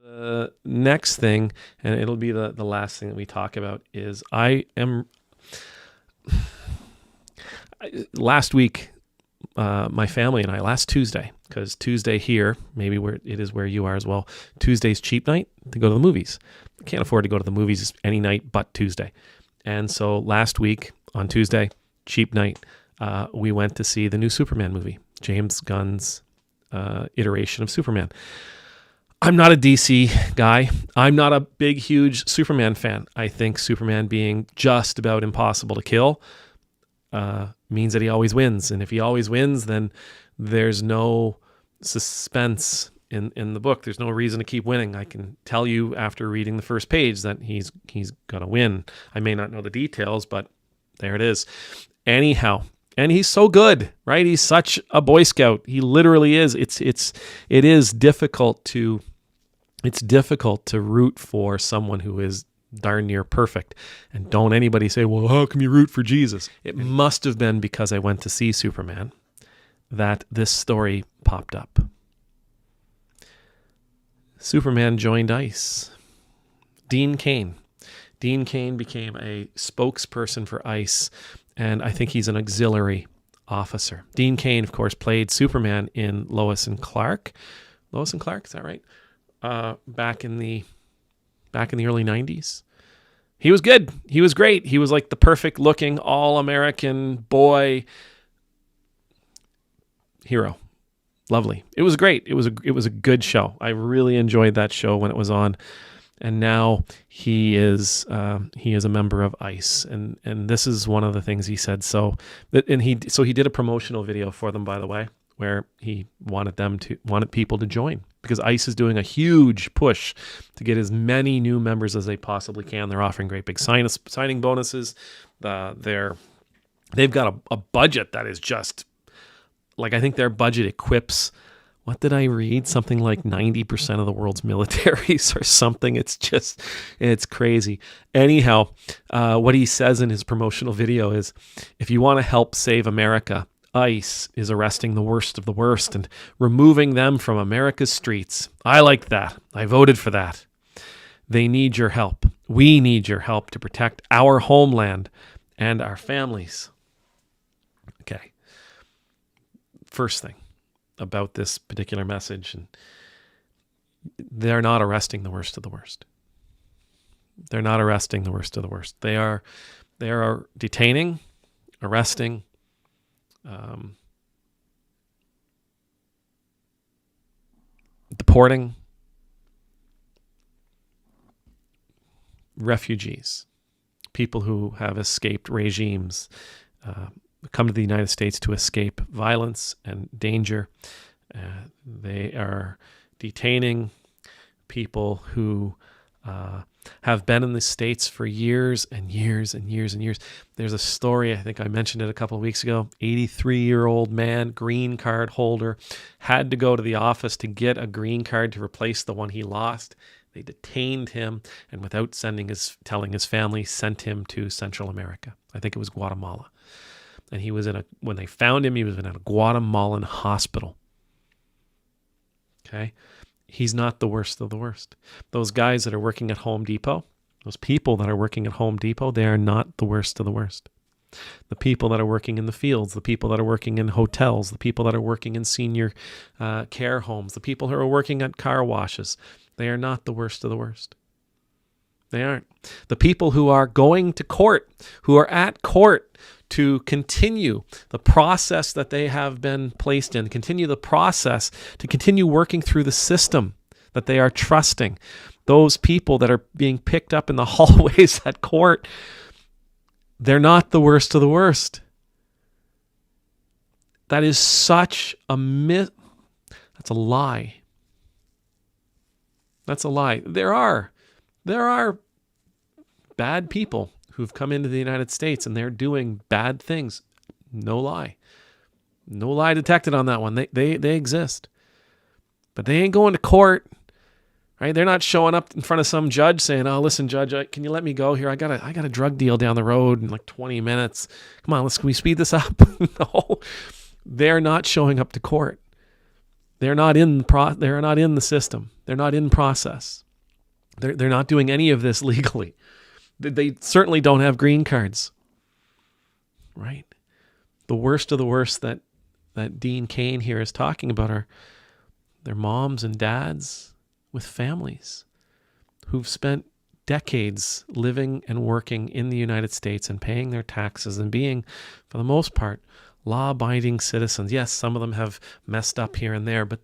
The next thing, and it'll be the last thing that we talk about, is last week, my family and I, last Tuesday, because Tuesday here, maybe where it is where you are as well, Tuesday's cheap night to go to the movies. Can't afford to go to the movies any night but Tuesday. And so last week on Tuesday, cheap night, we went to see the new Superman movie, James Gunn's iteration of Superman. I'm not a DC guy. I'm not a big, huge Superman fan. I think Superman being just about impossible to kill means that he always wins. And if he always wins, then there's no suspense in the book. There's no reason to keep winning. I can tell you after reading the first page that he's going to win. I may not know the details, but there it is. Anyhow, and he's so good, right? He's such a Boy Scout. He literally is. It is difficult to root for someone who is darn near perfect. And don't anybody say, well, how can you root for Jesus? It must have been because I went to see Superman that this story popped up. Superman joined ICE. Dean Cain. Dean Cain became a spokesperson for ICE, and I think he's an auxiliary officer. Dean Cain, of course, played Superman in Lois and Clark. Lois and Clark, is that right? Back in the early 90s. He was good. He was great. He was like the perfect looking all-American boy hero. Lovely. It was great. It was a good show. I really enjoyed that show when it was on. And now he is a member of ICE, and this is one of the things he said. So he did a promotional video for them, by the way, where he wanted people to join, because ICE is doing a huge push to get as many new members as they possibly can. They're offering great big signing bonuses. They've got a budget that is just like, I think their budget equips, what did I read? Something like 90% of the world's militaries or something. It's crazy. Anyhow, what he says in his promotional video is, if you want to help save America, ICE is arresting the worst of the worst and removing them from America's streets. I liked that. I voted for that. They need your help. We need your help to protect our homeland and our families. Okay. First thing about this particular message, and they're not arresting the worst of the worst. They're not arresting the worst of the worst. They are detaining, arresting, deporting refugees, people who have escaped regimes, come to the United States to escape violence and danger. They are detaining people who have been in the States for years and years and years and years. There's a story, I think I mentioned it a couple of weeks ago, 83-year-old man, green card holder, had to go to the office to get a green card to replace the one he lost. They detained him, and without telling his family, sent him to Central America. I think it was Guatemala. And he was when they found him, he was in a Guatemalan hospital. Okay? He's not the worst of the worst. Those guys that are working at Home Depot, those people that are working at Home Depot, they are not the worst of the worst. The people that are working in the fields, the people that are working in hotels, the people that are working in senior care homes, the people who are working at car washes, they are not the worst of the worst. They aren't. The people who are going to court, who are at court to continue the process that they have been placed in, continue the process, to continue working through the system that they are trusting. Those people that are being picked up in the hallways at court, they're not the worst of the worst. That is such a myth. That's a lie. That's a lie. There are bad people who've come into the United States and they're doing bad things. No lie. No lie detected on that one. They exist. But they ain't going to court, right? They're not showing up in front of some judge saying, "Oh, listen, judge, can you let me go here? I got a drug deal down the road in like 20 minutes. Come on, can we speed this up?" No. They're not showing up to court. They're not in the system. They're not in process. They're not doing any of this legally. They certainly don't have green cards, right? The worst of the worst that Dean Cain here is talking about are their moms and dads with families who've spent decades living and working in the United States and paying their taxes and being, for the most part, law-abiding citizens. Yes, some of them have messed up here and there, but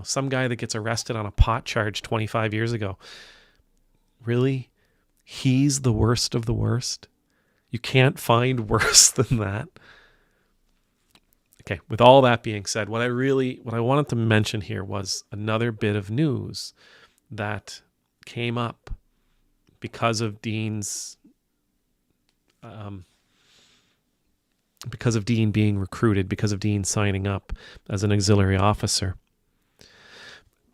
some guy that gets arrested on a pot charge 25 years ago, really? He's the worst of the worst? You can't find worse than that. Okay, with all that being said, what I wanted to mention here was another bit of news that came up because of Dean being recruited, because of Dean signing up as an auxiliary officer.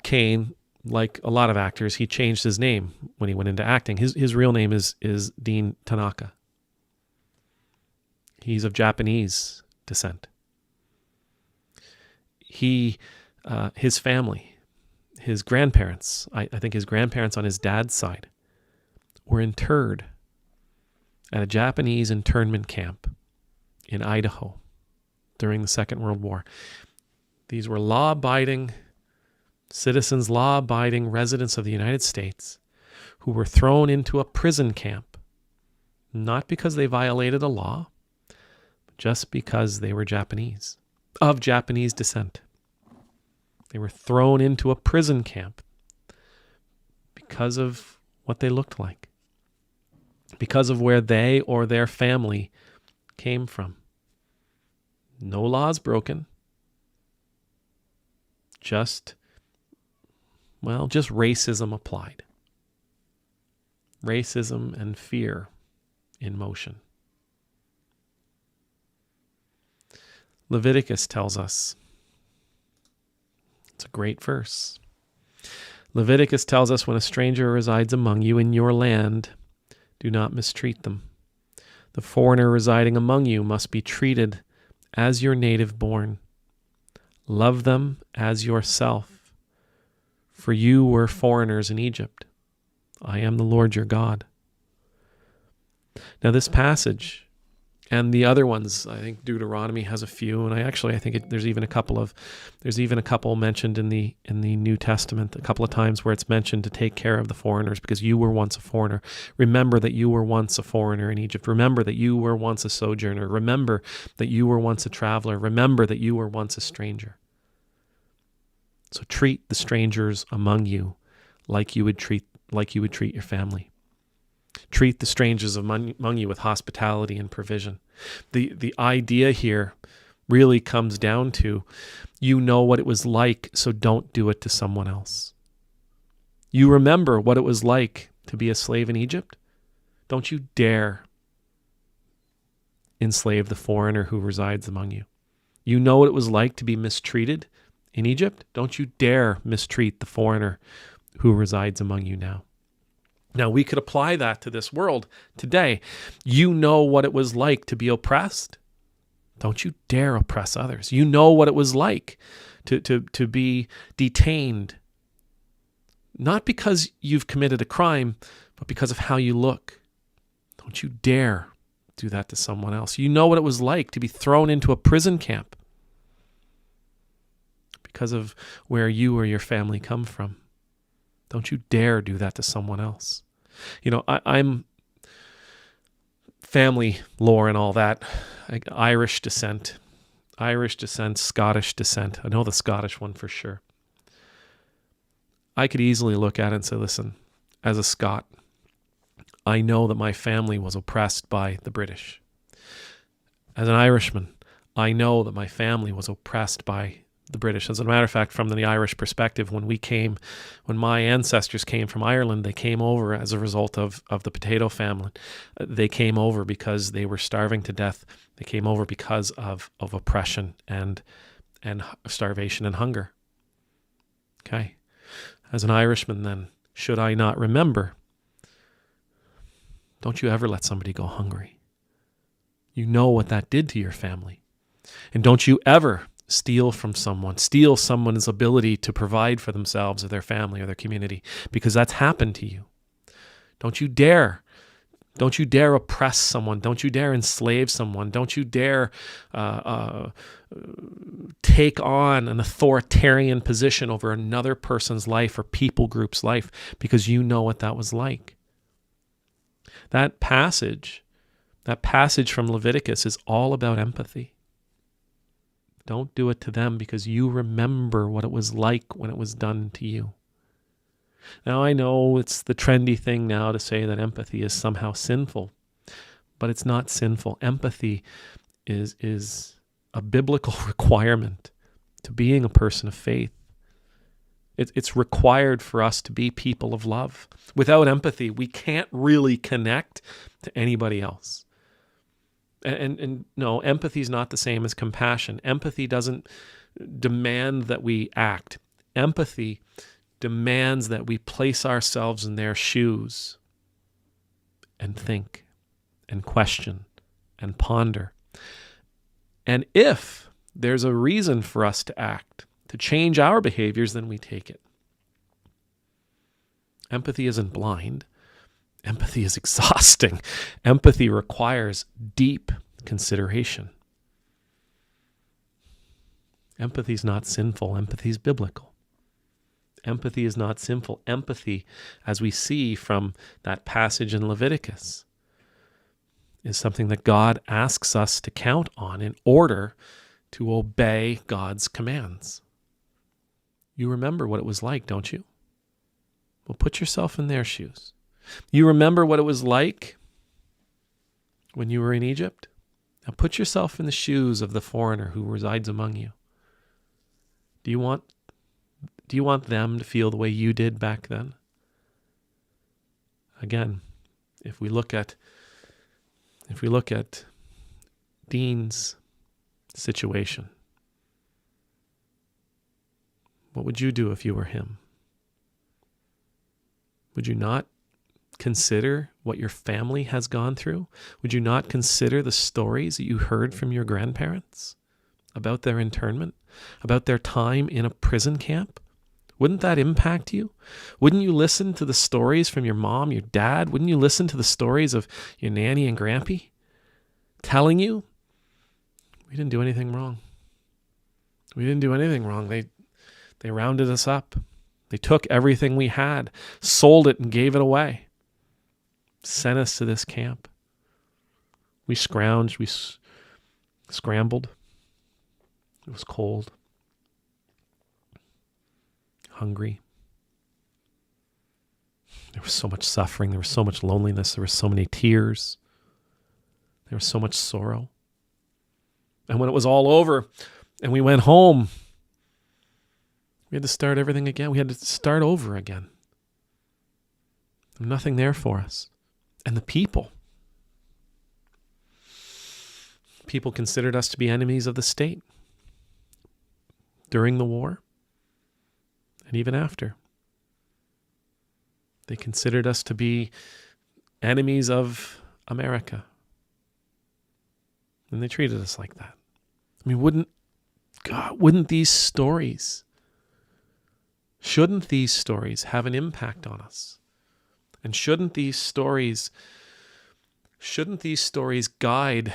Cain, like a lot of actors, he changed his name when he went into acting. His real name is Dean Tanaka. He's of Japanese descent. His family, his grandparents, I think his grandparents on his dad's side, were interred at a Japanese internment camp in Idaho during the Second World War. These were law-abiding citizens, law-abiding residents of the United States who were thrown into a prison camp, not because they violated a law, but just because they were Japanese, of Japanese descent. They were thrown into a prison camp because of what they looked like, because of where they or their family came from. No laws broken, just racism applied. Racism and fear in motion. Leviticus tells us, it's a great verse. Leviticus tells us, when a stranger resides among you in your land, do not mistreat them. The foreigner residing among you must be treated as your native born. Love them as yourself, for you were foreigners in Egypt. I am the Lord your God. Now this passage and the other ones, I think Deuteronomy has a few, and I think there's even a couple mentioned in the New Testament, a couple of times where it's mentioned to take care of the foreigners because you were once a foreigner. Remember that you were once a foreigner in Egypt. Remember that you were once a sojourner. Remember that you were once a traveler. Remember that you were once a stranger. So treat the strangers among you like you would treat your family. Treat the strangers among you with hospitality and provision. The idea here really comes down to, you know what it was like, so don't do it to someone else. You remember what it was like to be a slave in Egypt? Don't you dare enslave the foreigner who resides among you. You know what it was like to be mistreated in Egypt? Don't you dare mistreat the foreigner who resides among you now. Now, we could apply that to this world today. You know what it was like to be oppressed. Don't you dare oppress others. You know what it was like to be detained, not because you've committed a crime, but because of how you look. Don't you dare do that to someone else. You know what it was like to be thrown into a prison camp because of where you or your family come from. Don't you dare do that to someone else. I'm family lore and all that, like Irish descent, Scottish descent. I know the Scottish one for sure. I could easily look at it and say, listen, as a Scot, I know that my family was oppressed by the British. As an Irishman, I know that my family was oppressed by the British. As a matter of fact, from the Irish perspective, when my ancestors came from Ireland, they came over as a result of the potato famine. They came over because they were starving to death. They came over because of oppression and starvation and hunger. Okay. As an Irishman, then, should I not remember? Don't you ever let somebody go hungry. You know what that did to your family. And don't you ever steal from someone, steal someone's ability to provide for themselves or their family or their community, because that's happened to you. Don't you dare. Don't you dare oppress someone. Don't you dare enslave someone. Don't you dare take on an authoritarian position over another person's life or people group's life, because you know what that was like. That passage from Leviticus is all about empathy. Don't do it to them, because you remember what it was like when it was done to you. Now, I know it's the trendy thing now to say that empathy is somehow sinful, but it's not sinful. Empathy is a biblical requirement to being a person of faith. It's required for us to be people of love. Without empathy, we can't really connect to anybody else. And no, empathy is not the same as compassion. Empathy doesn't demand that we act. Empathy demands that we place ourselves in their shoes and think and question and ponder. And if there's a reason for us to act, to change our behaviors, then we take it. Empathy isn't blind. Empathy is exhausting. Empathy requires deep consideration. Empathy is not sinful. Empathy is biblical. Empathy is not sinful. Empathy, as we see from that passage in Leviticus, is something that God asks us to count on in order to obey God's commands. You remember what it was like, don't you? Well, put yourself in their shoes. You remember what it was like when you were in Egypt? Now put yourself in the shoes of the foreigner who resides among you. Do you want them to feel the way you did back then? Again, if we look at Dean's situation, what would you do if you were him? Would you not consider what your family has gone through? Would you not consider the stories that you heard from your grandparents about their internment, about their time in a prison camp? Wouldn't that impact you? Wouldn't you listen to the stories from your mom, your dad? Wouldn't you listen to the stories of your nanny and grampy telling you, we didn't do anything wrong. We didn't do anything wrong. They rounded us up. They took everything we had, sold it and gave it away, sent us to this camp. We scrounged, we scrambled. It was cold, hungry. There was so much suffering. There was so much loneliness. There were so many tears. There was so much sorrow. And when it was all over and we went home, we had to start everything again. We had to start over again. Nothing there for us. And the people considered us to be enemies of the state during the war and even after. They considered us to be enemies of America. And they treated us like that. I mean, shouldn't these stories have an impact on us? And shouldn't these stories guide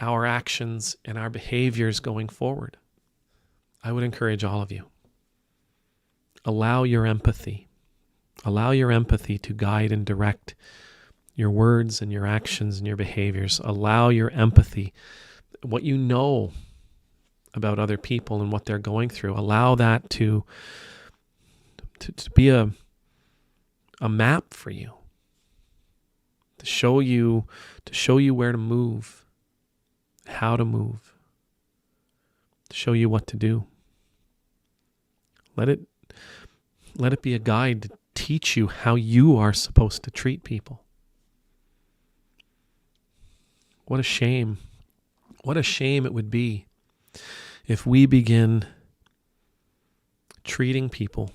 our actions and our behaviors going forward? I would encourage all of you. Allow your empathy to guide and direct your words and your actions and your behaviors. Allow your empathy, what you know about other people and what they're going through, allow that to be a map for you, to show you where to move, how to move, to show you what to do. Let it be a guide to teach you how you are supposed to treat people. What a shame. What a shame it would be if we begin treating people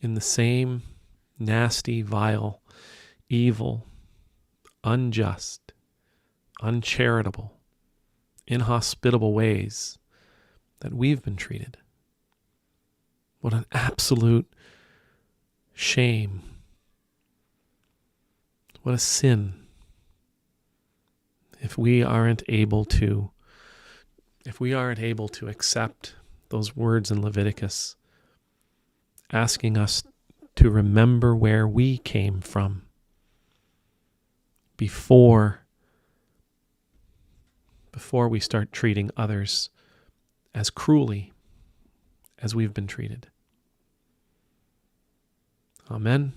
in the same nasty, vile, evil, unjust, uncharitable, inhospitable ways that we've been treated. What an absolute shame. What a sin. If we aren't able to accept those words in Leviticus, asking us to remember where we came from before we start treating others as cruelly as we've been treated. Amen.